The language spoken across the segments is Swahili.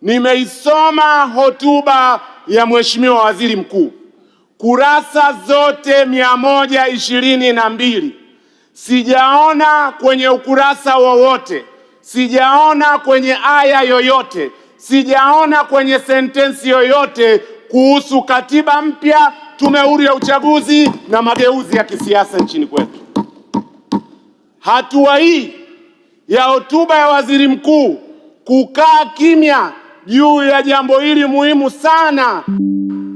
Nimeisoma hotuba ya Mheshimiwa Waziri Mkuu, kurasa zote 122. Sijaona kwenye ukurasa wowote, sijaona kwenye aya yoyote, sijaona kwenye sentensi yoyote kuhusu katiba mpya, tume huru ya uchaguzi na mageuzi ya kisiasa nchini kwetu. Hatua hii ya hotuba ya Waziri Mkuu kukaa kimya juu ya jambo hili muhimu sana,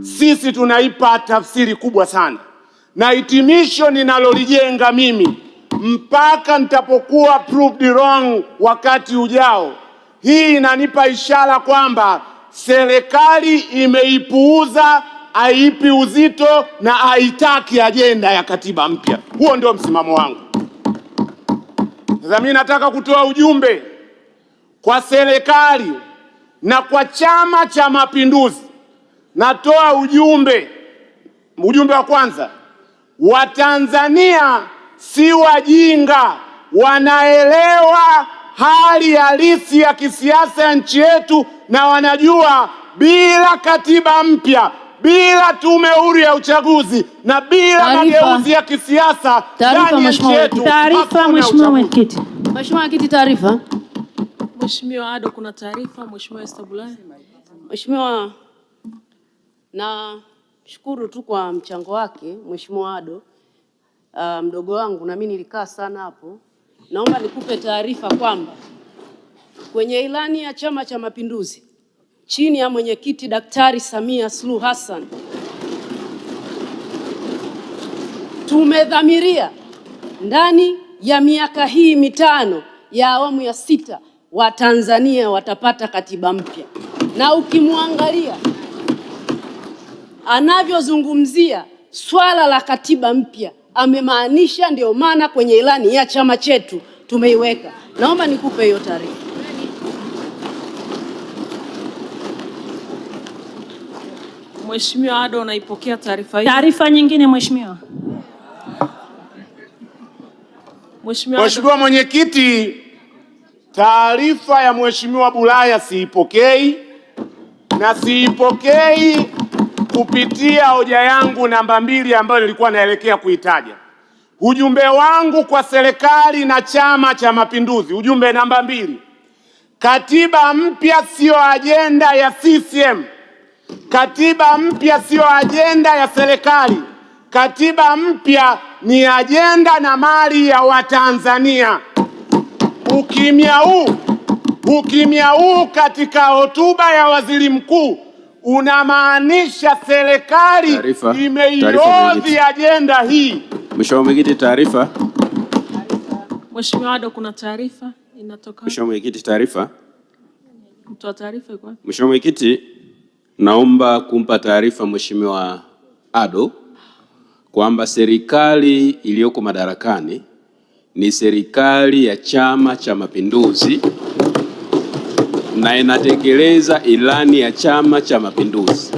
sisi tunaipa tafsiri kubwa sana, na hitimisho ninalolijenga mimi mpaka nitapokuwa proved wrong wakati ujao, hii inanipa ishara kwamba serikali imeipuuza, haipi uzito na haitaki ajenda ya katiba mpya. Huo ndio msimamo wangu. Sasa mimi nataka kutoa ujumbe kwa serikali na kwa Chama cha Mapinduzi. Natoa ujumbe wa kwanza, Watanzania si wajinga, wanaelewa hali halisi ya kisiasa ya nchi yetu, na wanajua bila katiba mpya, bila tume huru ya uchaguzi na bila mageuzi ya kisiasa ndani ya nchi yetu. Taarifa, Mheshimiwa Mwenyekiti. Mheshimiwa Mwenyekiti, taarifa. Mheshimiwa Ado, kuna taarifa. Mheshimiwa Esther Bulaya. Mheshimiwa, na shukuru tu kwa mchango wake Mheshimiwa Ado, mdogo wangu, na mimi nilikaa sana hapo. Naomba nikupe taarifa kwamba kwenye ilani ya Chama cha Mapinduzi chini ya mwenyekiti Daktari Samia Suluhu Hassan, tumedhamiria ndani ya miaka hii mitano ya awamu ya 6 Watanzania watapata katiba mpya. Na ukimwangalia anavyozungumzia swala la katiba mpya, amemaanisha, ndio maana kwenye ilani ya chama chetu tumeiweka. Naomba nikupe hiyo taarifa. Mheshimiwa Ado, unaipokea taarifa hii? Taarifa nyingine Mheshimiwa. Mheshimiwa Mwenyekiti, taarifa ya Mheshimiwa Bulaya siipokei, na siipokei kupitia hoja yangu namba 2 ambayo nilikuwa naelekea kuitaja. Ujumbe wangu kwa serikali na Chama cha Mapinduzi, ujumbe namba 2, katiba mpya sio ajenda ya CCM. Katiba mpya sio ajenda ya serikali. Katiba mpya ni ajenda na mali ya Watanzania. Ukimya huu katika hotuba ya Waziri Mkuu unamaanisha serikali imeihodhi ajenda hii. Mheshimiwa Mwenyekiti, taarifa. Mheshimiwa Ado, kuna taarifa inatoka. Mheshimiwa Mwenyekiti, taarifa. Mtoa taarifa yuko wapi? Mheshimiwa Mwenyekiti, naomba kumpa taarifa Mheshimiwa Ado kwamba serikali iliyoko madarakani ni serikali ya Chama cha Mapinduzi na inatekeleza ilani ya Chama cha Mapinduzi.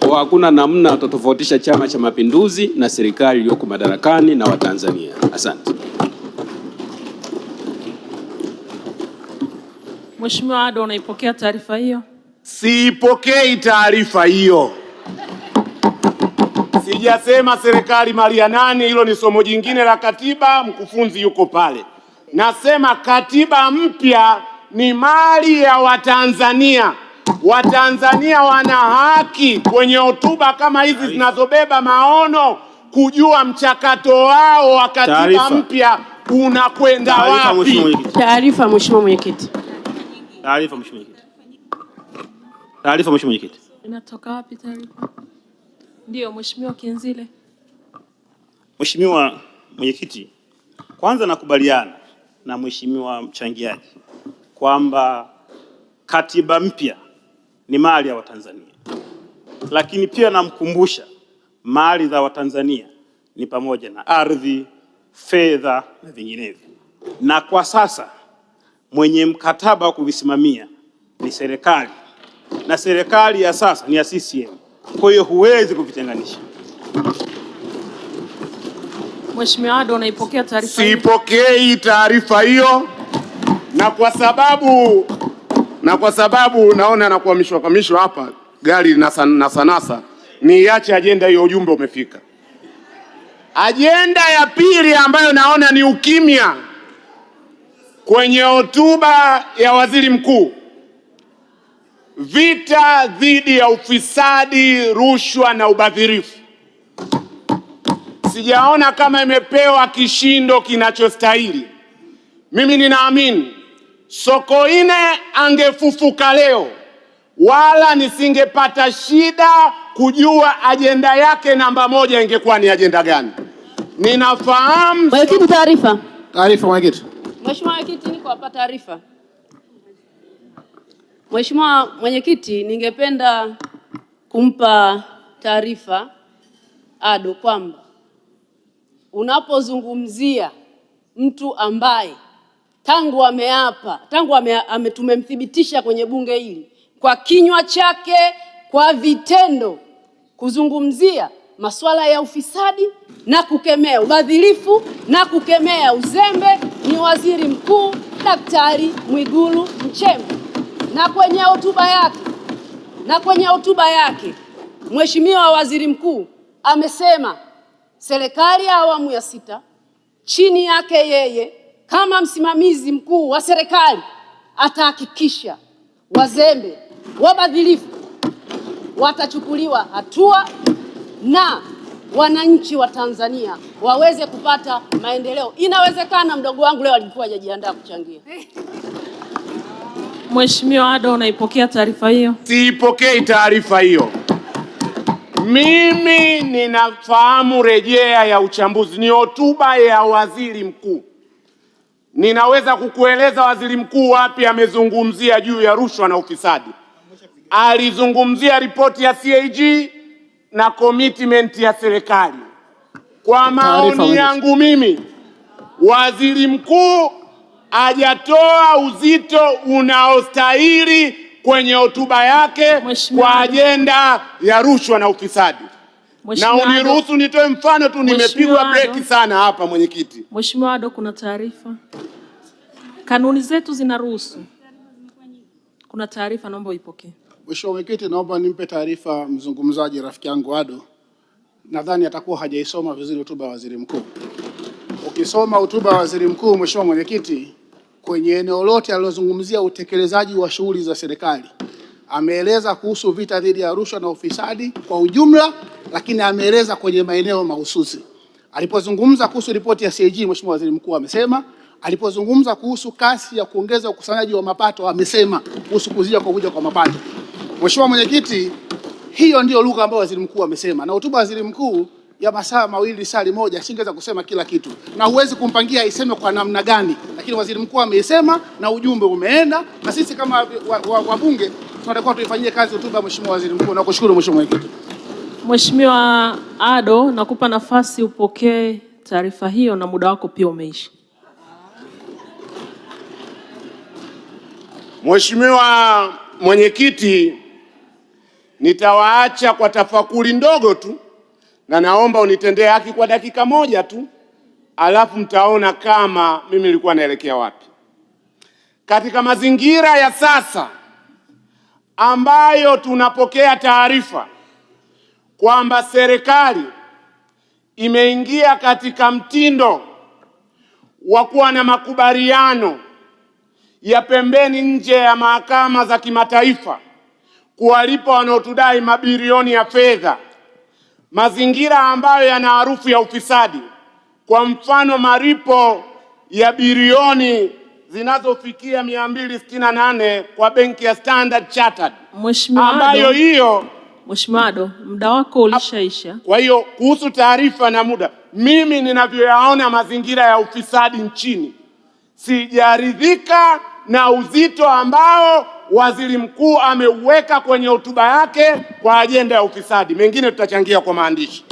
Kwa hakuna namna tutofautisha Chama cha Mapinduzi na serikali iliyoko madarakani na Watanzania. Asante. Mheshimiwa Ado, unaipokea taarifa hiyo? Siipokei taarifa hiyo. Sijasema serikali mali ya nani, hilo ni somo jingine la katiba, mkufunzi yuko pale. Nasema katiba mpya ni mali ya Watanzania. Watanzania wana haki kwenye hotuba kama hizi zinazobeba maono kujua mchakato wao wa katiba mpya unakwenda wapi. Taarifa Mheshimiwa Mwenyekiti. Taarifa Mheshimiwa Mwenyekiti. Taarifa Mheshimiwa Mwenyekiti. Inatoka wapi taarifa? Ndio, Mheshimiwa Kinzile. Mheshimiwa Mwenyekiti, kwanza nakubaliana na Mheshimiwa mchangiaji kwamba katiba mpya ni mali ya Watanzania. Lakini pia namkumbusha mali za Watanzania ni pamoja na ardhi, fedha na vinginevyo. Na kwa sasa mwenye mkataba wa kuvisimamia ni serikali, na serikali ya sasa ni ya CCM. Kwa hiyo huwezi kuvitenganisha. Mheshimiwa Ado, unaipokea taarifa hiyo? Siipokei taarifa hiyo, na kwa sababu na kwa sababu naona nakuhamishwa hapa gari na sanasa, niache ajenda hiyo, ujumbe umefika. Ajenda ya pili ambayo naona ni ukimya kwenye hotuba ya waziri mkuu, vita dhidi ya ufisadi, rushwa na ubadhirifu. Sijaona kama imepewa kishindo kinachostahili. Mimi ninaamini Sokoine angefufuka leo, wala nisingepata shida kujua ajenda yake namba moja ingekuwa ni ajenda gani. Ninafahamu. Mwenyekiti, taarifa. Taarifa mwenyekiti. Mheshimiwa Mwenyekiti, niko hapa taarifa. Mheshimiwa Mwenyekiti, ningependa kumpa taarifa Ado kwamba unapozungumzia mtu ambaye tumemthibitisha kwenye bunge hili kwa kinywa chake, kwa vitendo, kuzungumzia masuala ya ufisadi na kukemea ubadhirifu na kukemea uzembe, ni Waziri Mkuu Daktari Mwigulu Nchemba. Na kwenye hotuba yake Mheshimiwa Waziri Mkuu amesema serikali ya awamu ya 6 chini yake yeye kama msimamizi mkuu wa serikali atahakikisha wazembe, wabadhirifu watachukuliwa hatua na wananchi wa Tanzania waweze kupata maendeleo. Inawezekana mdogo wangu leo alikuwa hajajiandaa kuchangia. Mheshimiwa Ado, unaipokea taarifa hiyo? Siipokei taarifa hiyo. Mimi ninafahamu rejea ya uchambuzi, ni hotuba ya waziri mkuu. Ninaweza kukueleza waziri mkuu wapi amezungumzia juu ya rushwa na ufisadi. Alizungumzia ripoti ya CAG na commitment ya serikali. Kwa maoni yangu mimi, waziri mkuu hajatoa uzito unaostahili kwenye hotuba yake kwa ajenda ya rushwa na ufisadi. Na uniruhusu nitoe mfano tu, nimepigwa breki sana hapa mwenyekiti. Mheshimiwa Ado, kuna taarifa. Kanuni zetu zinaruhusu. Kuna taarifa, naomba uipokee. Mheshimiwa mwenyekiti, naomba nimpe taarifa mzungumzaji rafiki yangu Ado. Nadhani atakuwa hajaisoma vizuri hotuba ya waziri mkuu. Ukisoma hotuba ya waziri mkuu, Mheshimiwa mwenyekiti, kwenye eneo lote alilozungumzia utekelezaji wa shughuli za serikali, ameeleza kuhusu vita dhidi ya rushwa na ufisadi kwa ujumla, lakini ameeleza kwenye maeneo mahususi. Alipozungumza kuhusu ripoti ya CAG, Mheshimiwa Waziri Mkuu amesema. Alipozungumza kuhusu kasi ya kuongeza ukusanyaji wa mapato, amesema kuhusu kuzia kwa kuja kwa mapato. Mheshimiwa mwenyekiti, hiyo ndio lugha ambayo waziri mkuu amesema, na hotuba waziri mkuu ya masaa mawili saa moja singeweza kusema kila kitu, na huwezi kumpangia aiseme kwa namna gani, lakini waziri mkuu ameisema na ujumbe umeenda, na sisi kama wabunge tunatakiwa tuifanyie kazi hotuba ya Mheshimiwa Waziri Mkuu. Nakushukuru Mheshimiwa Mwenyekiti. Mheshimiwa Ado, nakupa nafasi upokee taarifa hiyo na muda wako pia umeisha. Mheshimiwa Mwenyekiti, nitawaacha kwa tafakuri ndogo tu, na naomba unitendee haki kwa dakika moja tu, alafu mtaona kama mimi nilikuwa naelekea wapi. Katika mazingira ya sasa ambayo tunapokea taarifa kwamba serikali imeingia katika mtindo wa kuwa na makubaliano ya pembeni nje ya mahakama za kimataifa kuwalipa wanaotudai mabilioni ya fedha, mazingira ambayo yana harufu ya ufisadi, kwa mfano malipo ya bilioni zinazofikia 268 kwa benki ya Standard Chartered, ambayo hiyo. Mheshimiwa Ado, muda wako ulishaisha. Kwa hiyo kuhusu taarifa na muda, mimi ninavyoyaona mazingira ya ufisadi nchini, sijaridhika na uzito ambao waziri mkuu ameuweka kwenye hotuba yake kwa ajenda ya ufisadi. Mengine tutachangia kwa maandishi.